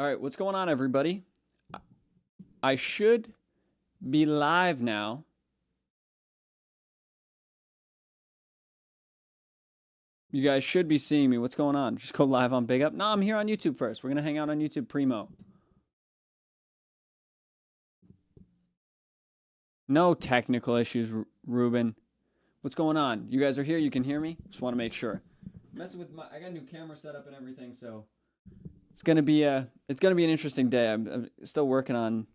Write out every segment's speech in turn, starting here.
All right, what's going on, everybody? I should be live now. You guys should be seeing me. What's going on? Just go live on Big Up. No, I'm here on YouTube first. We're going to hang out on YouTube primo. No technical issues, Ruben. What's going on? You guys are here? You can hear me? Just want to make sure. Messing with I got a new camera set up and everything, so it's going to be an interesting day. I'm still working on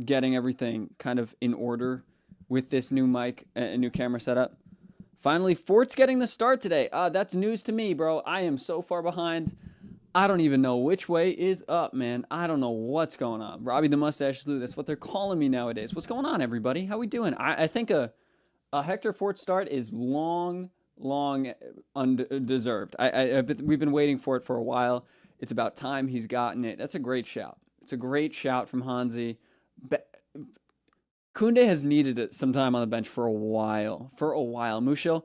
getting everything kind of in order with this new mic and new camera setup. Finally, Fort's getting the start today. That's news to me, bro. I am so far behind. I don't even know which way is up, man. I don't know what's going on. Robby the Mustache Lou, that's what they're calling me nowadays. What's going on, everybody? How we doing? I think a Hector Fort start is long undeserved. We've been waiting for it for a while. It's about time he's gotten it. That's a great shout. It's a great shout from Hansi. Koundé has needed some time on the bench for a while. Mushel,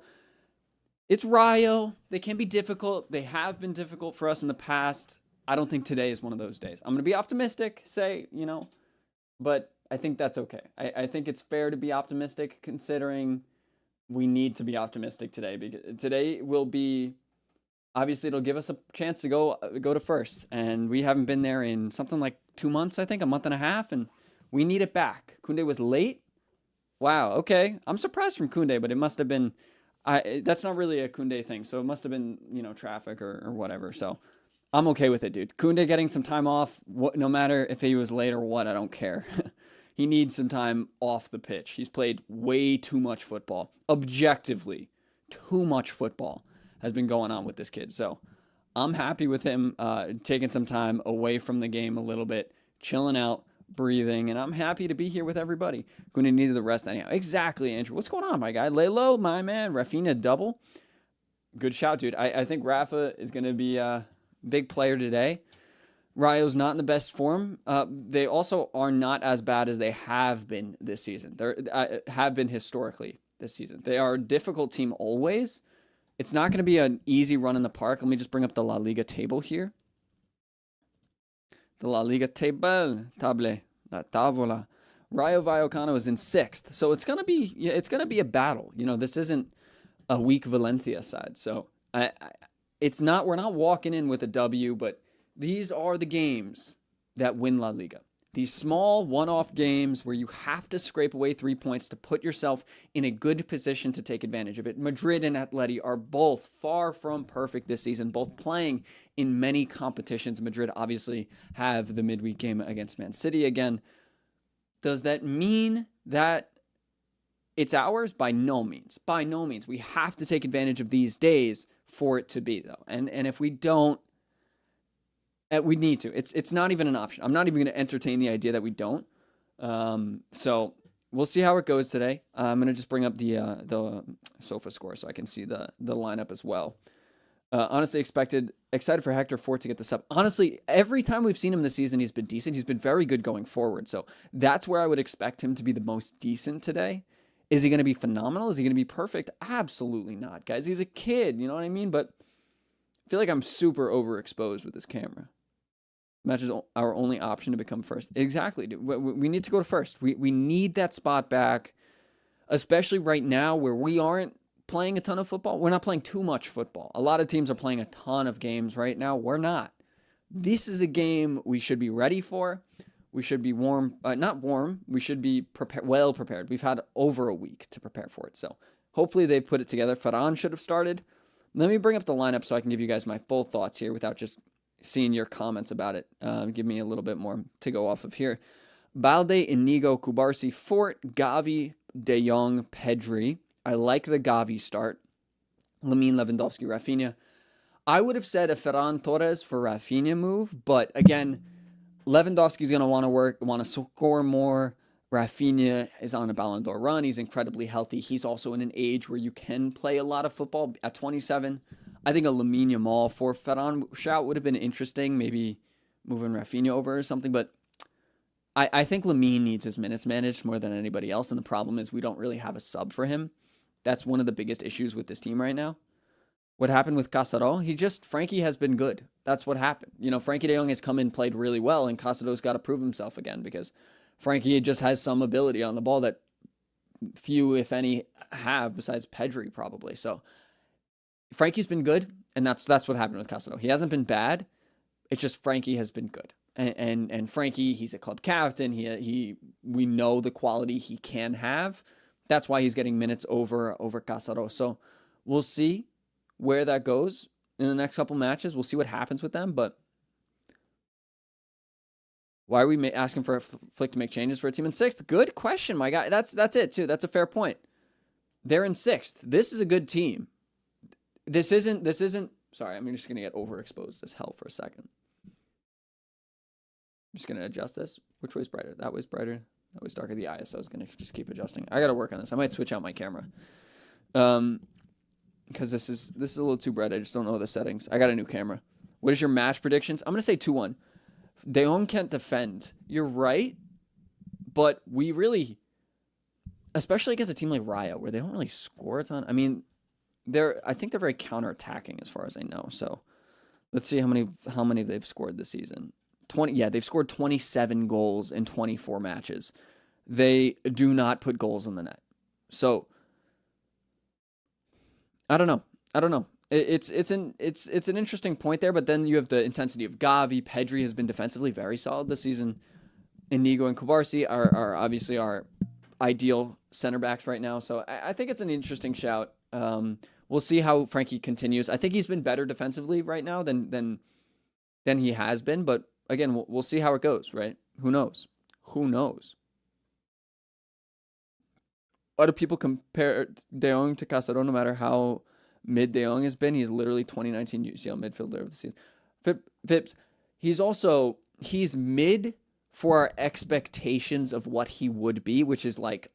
it's RAYO. They can be difficult. They have been difficult for us in the past. I don't think today is one of those days. I'm going to be optimistic, but I think that's okay. I think it's fair to be optimistic considering we need to be optimistic today. Because today will be, obviously it'll give us a chance to go to first. And we haven't been there in something like 2 months, I think, a month and a half. And we need it back. Koundé was late. Wow, okay. I'm surprised from Koundé, but it must have been, that's not really a Koundé thing. So it must have been, traffic or whatever. So I'm okay with it, dude. Koundé getting some time off, no matter if he was late or what, I don't care. He needs some time off the pitch. He's played way too much football. Objectively, too much football has been going on with this kid. So I'm happy with him taking some time away from the game a little bit, chilling out, breathing, and I'm happy to be here with everybody. Going to need the rest anyhow. Exactly, Andrew. What's going on, my guy? Lay low, my man. Rafinha double. Good shout, dude. I think Rafa is going to be a big player today. Rayo's not in the best form. They also are not as bad as they have been this season. They have been historically this season. They are a difficult team always. It's not going to be an easy run in the park. Let me just bring up the La Liga table here. The La Liga table, la tavola. Rayo Vallecano is in 6th, so it's gonna be a battle. This isn't a weak Valencia side, so we're not walking in with a W, but these are the games that win La Liga. These small one-off games where you have to scrape away 3 points to put yourself in a good position to take advantage of it. Madrid and Atleti are both far from perfect this season, both playing in many competitions. Madrid obviously have the midweek game against Man City again. Does that mean that it's ours? By no means. By no means. We have to take advantage of these days for it to be, though. And if we don't, we need to. It's not even an option. I'm not even going to entertain the idea that we don't. So we'll see how it goes today. I'm going to just bring up the sofa score so I can see the lineup as well. Honestly, excited for Hector Fort to get this up. Honestly, every time we've seen him this season, he's been decent. He's been very good going forward. So that's where I would expect him to be the most decent today. Is he going to be phenomenal? Is he going to be perfect? Absolutely not, guys. He's a kid, you know what I mean? But I feel like I'm super overexposed with this camera. Match is our only option to become first. Exactly, dude. We need to go to first. We need that spot back, especially right now where we aren't playing a ton of football. We're not playing too much football. A lot of teams are playing a ton of games right now. We're not. This is a game we should be ready for. We should be warm. Not warm. We should be well prepared. We've had over a week to prepare for it. So hopefully they put it together. Ferran should have started. Let me bring up the lineup so I can give you guys my full thoughts here without just seeing your comments about it. Give me a little bit more to go off of here. Balde, Inigo, Kubarsi, Fort, Gavi, De Jong, Pedri. I like the Gavi start. Lamine, Lewandowski, Rafinha. I would have said a Ferran Torres for Rafinha move, but again, Lewandowski's going to want to score more. Rafinha is on a Ballon d'Or run. He's incredibly healthy. He's also in an age where you can play a lot of football at 27. I think a Lamine Yamal for Ferran shout would have been interesting, maybe moving Rafinha over or something, but I think Lamine needs his minutes managed more than anybody else, and the problem is we don't really have a sub for him. That's one of the biggest issues with this team right now. what happened with Casado, Frankie has been good. That's what happened. Frankie de Jong has come in, played really well, and Casado's got to prove himself again because Frankie just has some ability on the ball that few, if any, have besides Pedri probably. So Frankie's been good, and that's what happened with Casado. He hasn't been bad. It's just Frankie has been good. And Frankie, he's a club captain. We know the quality he can have. That's why he's getting minutes over Casado. So we'll see where that goes in the next couple matches. We'll see what happens with them. But why are we asking for Flick to make changes for a team in 6th? Good question, my guy. That's it too. That's a fair point. They're in 6th. This is a good team. This isn't. Sorry, I'm just gonna get overexposed as hell for a second. I'm just gonna adjust this. Which way's brighter? That way's brighter. That way's darker. The ISO is gonna just keep adjusting. I gotta work on this. I might switch out my camera. Because this is a little too bright. I just don't know the settings. I got a new camera. What is your match predictions? I'm gonna say 2-1. De Jong can't defend. You're right, but we really, especially against a team like Rayo, where they don't really score a ton. I mean, I think they're very counterattacking as far as I know. So let's see how many they've scored this season. 20. Yeah, they've scored 27 goals in 24 matches. They do not put goals in the net. So I don't know. It's an interesting point there, but then you have the intensity of Gavi. Pedri has been defensively very solid this season. Inigo and Kubarsi are obviously our ideal center backs right now. So I think it's an interesting shout. We'll see how Frankie continues. I think he's been better defensively right now than he has been. But again, we'll see how it goes, right? Who knows? Why do people compare De Jong to Casado no matter how mid De Jong has been? He's literally 2019 UCL midfielder of the season. Vips, he's mid for our expectations of what he would be, which is like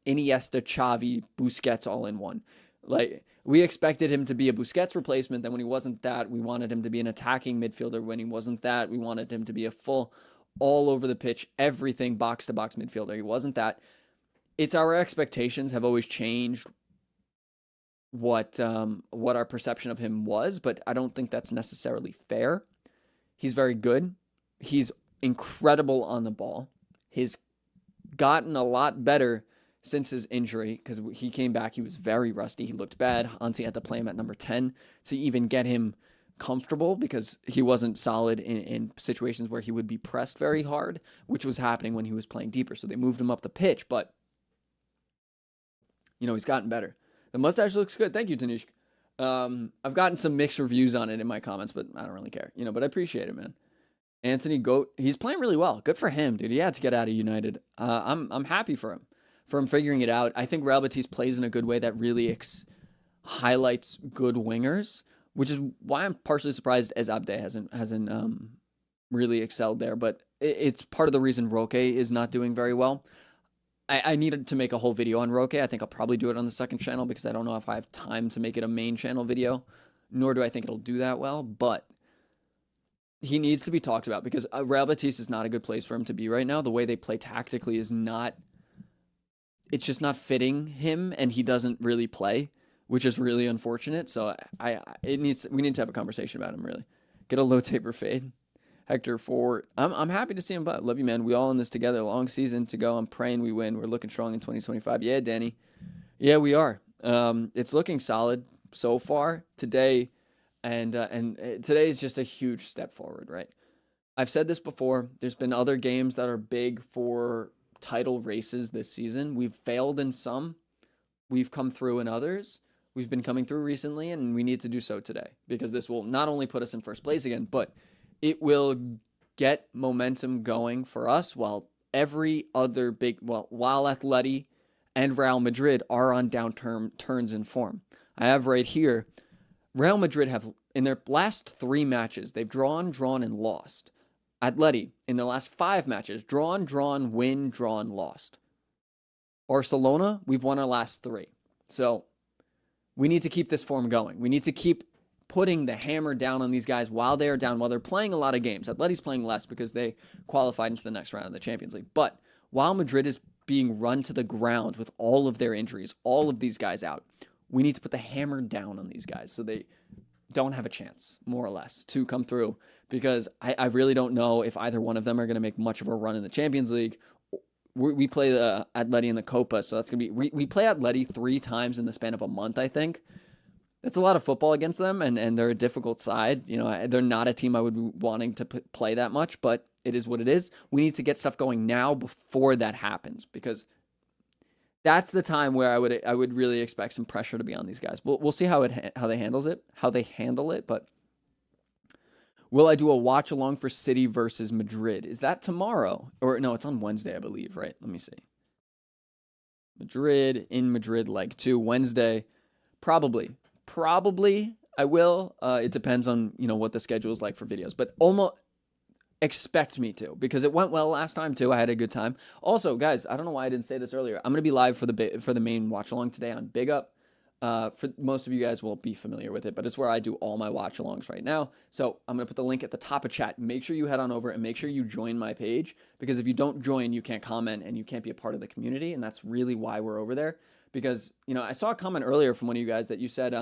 Iniesta, Xavi, Busquets all in one. Like, we expected him to be a Busquets replacement. Then when he wasn't that, we wanted him to be an attacking midfielder. When he wasn't that, we wanted him to be a full, all over the pitch, everything box-to-box midfielder. He wasn't that. It's our expectations have always changed what our perception of him was, but I don't think that's necessarily fair. He's very good. He's incredible on the ball. He's gotten a lot better since his injury because he came back. He was very rusty. He looked bad. Hansi had to play him at number 10 to even get him comfortable because he wasn't solid in situations where he would be pressed very hard, which was happening when he was playing deeper. So they moved him up the pitch, but he's gotten better. The mustache looks good. Thank you, Tanishk. I've gotten some mixed reviews on it in my comments, but I don't really care. But I appreciate it, man. Anthony Goat, he's playing really well. Good for him, dude. He had to get out of United. I'm happy for him figuring it out. I think Real Betis plays in a good way that really highlights good wingers, which is why I'm partially surprised as Abde hasn't really excelled there. But it's part of the reason Roque is not doing very well. I needed to make a whole video on Roque. I think I'll probably do it on the second channel because I don't know if I have time to make it a main channel video, nor do I think it'll do that well. But he needs to be talked about because Real Betis is not a good place for him to be right now. The way they play tactically is not, it's just not fitting him, and he doesn't really play, which is really unfortunate. So we need to have a conversation about him, really. Get a low taper fade. Hector forward. I'm happy to see him, but love you, man. We all in this together. Long season to go. I'm praying we win. We're looking strong in 2025. Yeah, Danny. Yeah, we are. It's looking solid so far today, and today is just a huge step forward, right? I've said this before. There's been other games that are big for title races this season. We've failed in some. We've come through in others. We've been coming through recently, and we need to do so today because this will not only put us in first place again, but it will get momentum going for us while every other while Atleti and Real Madrid are on turns in form. I have right here, Real Madrid have, in their last 3 matches, they've drawn, and lost. Atleti, in their last 5 matches, drawn, win, lost. Barcelona, we've won our last 3. So we need to keep this form going. We need to keep putting the hammer down on these guys while they are down, while they're playing a lot of games. Atleti's playing less because they qualified into the next round of the Champions League. But while Madrid is being run to the ground with all of their injuries, all of these guys out, we need to put the hammer down on these guys so they don't have a chance, more or less, to come through, because I really don't know if either one of them are going to make much of a run in the Champions League. We play the Atleti in the Copa, so that's going to be... We play Atleti 3 times in the span of a month, I think. That's a lot of football against them, and they're a difficult side. You know, they're not a team I would be wanting to play that much, but it is what it is. We need to get stuff going now before that happens, because that's the time where I would really expect some pressure to be on these guys. We'll see how they handle it. But will I do a watch along for City versus Madrid? Is that tomorrow? Or no, it's on Wednesday, I believe, right? Let me see. Madrid leg 2 Wednesday. Probably I will. It depends on, you know, what the schedule is like for videos, but almost expect me to, because it went well last time too. I had a good time. Also, guys, I don't know why I didn't say this earlier. I'm going to be live for the main watch along today on Big Up. For most of you guys will be familiar with it, but it's where I do all my watch alongs right now. So I'm going to put the link at the top of chat. Make sure you head on over and make sure you join my page, because if you don't join, you can't comment and you can't be a part of the community. And that's really why we're over there. Because, you know, I saw a comment earlier from one of you guys that you said,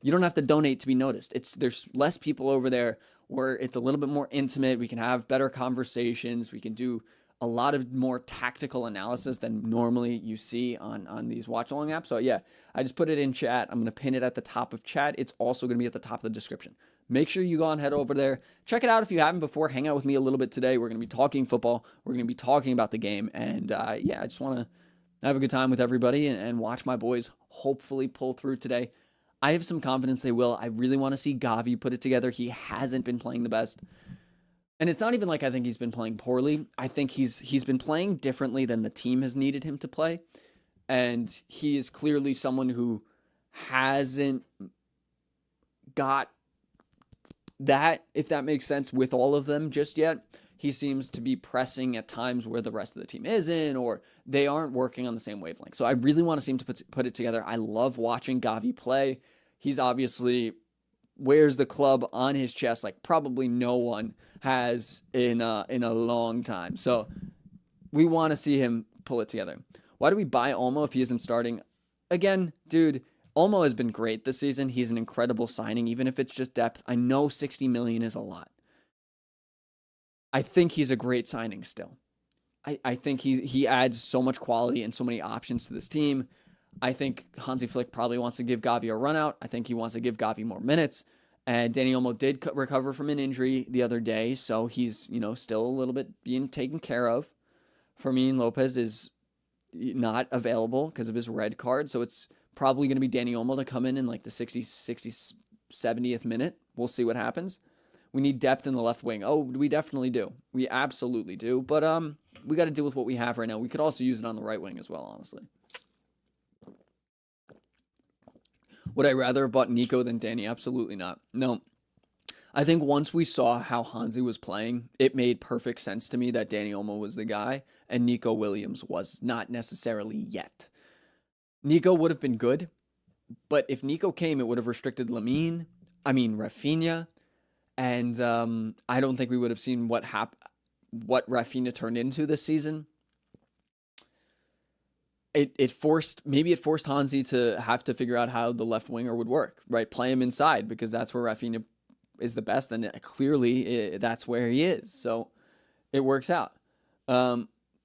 you don't have to donate to be noticed. There's less people over there where it's a little bit more intimate. We can have better conversations. We can do a lot of more tactical analysis than normally you see on these watch along apps. So yeah, I just put it in chat. I'm going to pin it at the top of chat. It's also going to be at the top of the description. Make sure you go and head over there. Check it out if you haven't before. Hang out with me a little bit today. We're going to be talking football. We're going to be talking about the game. And yeah, I just want to have a good time with everybody and watch my boys hopefully pull through today. I have some confidence they will. I really want to see Gavi put it together. He hasn't been playing the best. And it's not even like I think he's been playing poorly. I think he's been playing differently than the team has needed him to play. And he is clearly someone who hasn't got that, if that makes sense, with all of them just yet. He seems to be pressing at times where the rest of the team isn't, or they aren't working on the same wavelength. So I really want to see him to put it together. I love watching Gavi play. He's obviously wears the club on his chest like probably no one has in a long time. So we want to see him pull it together. Why do we buy Olmo if he isn't starting? Again, dude, Olmo has been great this season. He's an incredible signing, even if it's just depth. I know 60 million is a lot. I think he's a great signing still. I think he adds so much quality and so many options to this team. I think Hansi Flick probably wants to give Gavi a run out. I think he wants to give Gavi more minutes. And Dani Olmo did recover from an injury the other day, so he's, you know, still a little bit being taken care of. Fermin Lopez is not available because of his red card, so it's probably going to be Dani Olmo to come in like the 70th minute. We'll see what happens. We need depth in the left wing. Oh, we definitely do. We absolutely do. But we got to deal with what we have right now. We could also use it on the right wing as well, honestly. Would I rather have bought Nico than Danny? Absolutely not. No. I think once we saw how Hansi was playing, it made perfect sense to me that Dani Olmo was the guy and Nico Williams was not necessarily yet. Nico would have been good, but if Nico came, it would have restricted Rafinha. And I don't think we would have seen what Rafinha turned into this season. It forced Hansi to have to figure out how the left winger would work, right? Play him inside because that's where Rafinha is the best, and clearly that's where he is. So it works out.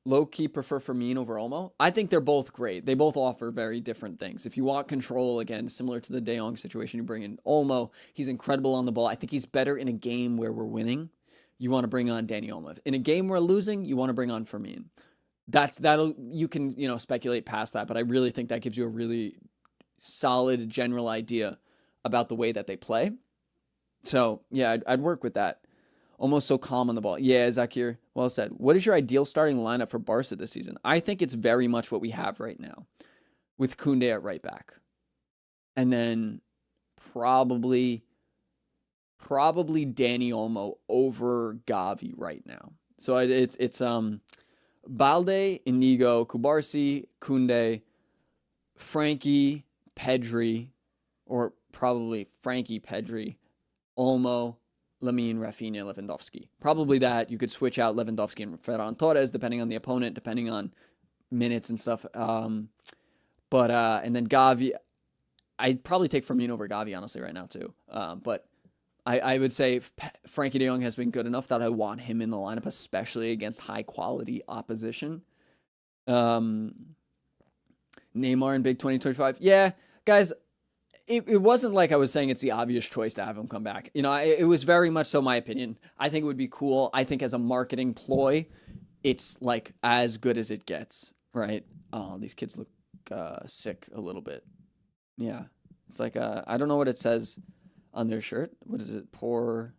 Low-key prefer Firmino over Olmo. I think they're both great. They both offer very different things. If you want control, again, similar to the De Jong situation, you bring in Olmo. He's incredible on the ball. I think he's better in a game where we're winning. You want to bring on Dani Olmo. In a game where we're losing, you want to bring on Firmino. You can speculate past that, but I really think that gives you a really solid general idea about the way that they play. So yeah, I'd work with that. Almost so calm on the ball. Yeah, Zakir, well said. What is your ideal starting lineup for Barca this season? I think it's very much what we have right now, with Koundé at right back, and then probably Dani Olmo over Gavi right now. So it's Balde, Inigo, Kubarsi, Koundé, Frankie, Pedri, or probably Frankie, Pedri, Olmo, Lamine, Rafinha, Lewandowski. Probably that. You could switch out Lewandowski and Ferran Torres depending on the opponent, depending on minutes and stuff. And then Gavi, I'd probably take Firmino over Gavi, honestly, right now, too. But I would say Frankie de Jong has been good enough that I want him in the lineup, especially against high-quality opposition. Neymar in Big 2025. Yeah, guys, it wasn't like I was saying it's the obvious choice to have him come back. You know, it was very much so my opinion. I think it would be cool. I think as a marketing ploy, it's like as good as it gets, right? Oh, these kids look sick a little bit. Yeah. It's like, I don't know what it says on their shirt. What is it? Para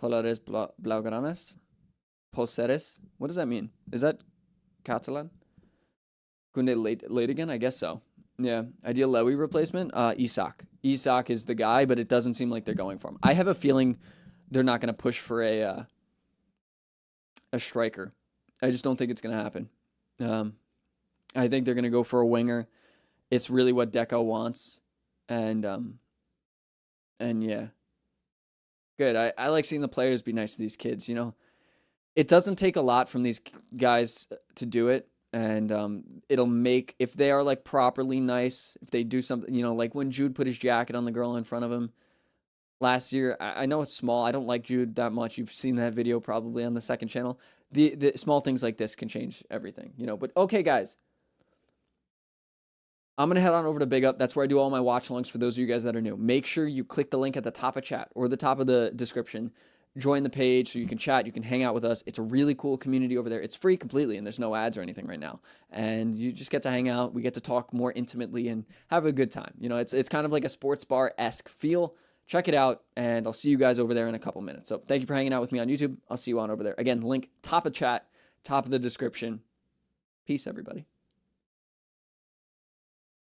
Polares Blaugranes? Poseres? What does that mean? Is that Catalan? Kunde late again? I guess so. Yeah. Ideal Lewy replacement? Isak. Isak is the guy, but it doesn't seem like they're going for him. I have a feeling they're not going to push for a striker. I just don't think it's going to happen. I think they're going to go for a winger. It's really what Deco wants. And yeah. Good. I like seeing the players be nice to these kids, you know. It doesn't take a lot from these guys to do it. And it'll make, if they are like properly nice, if they do something, you know, like when Jude put his jacket on the girl in front of him last year. I know it's small. I don't like Jude that much. You've seen that video probably on the second channel. The small things like this can change everything, you know. But okay, guys. I'm going to head on over to Big Up. That's where I do all my watch alongs for those of you guys that are new. Make sure you click the link at the top of chat or the top of the description. Join the page so you can chat, you can hang out with us. It's a really cool community over there. It's free completely, and there's no ads or anything right now. And you just get to hang out. We get to talk more intimately and have a good time. You know, it's kind of like a sports bar-esque feel. Check it out, and I'll see you guys over there in a couple minutes. So thank you for hanging out with me on YouTube. I'll see you on over there. Again, link top of chat, top of the description. Peace, everybody.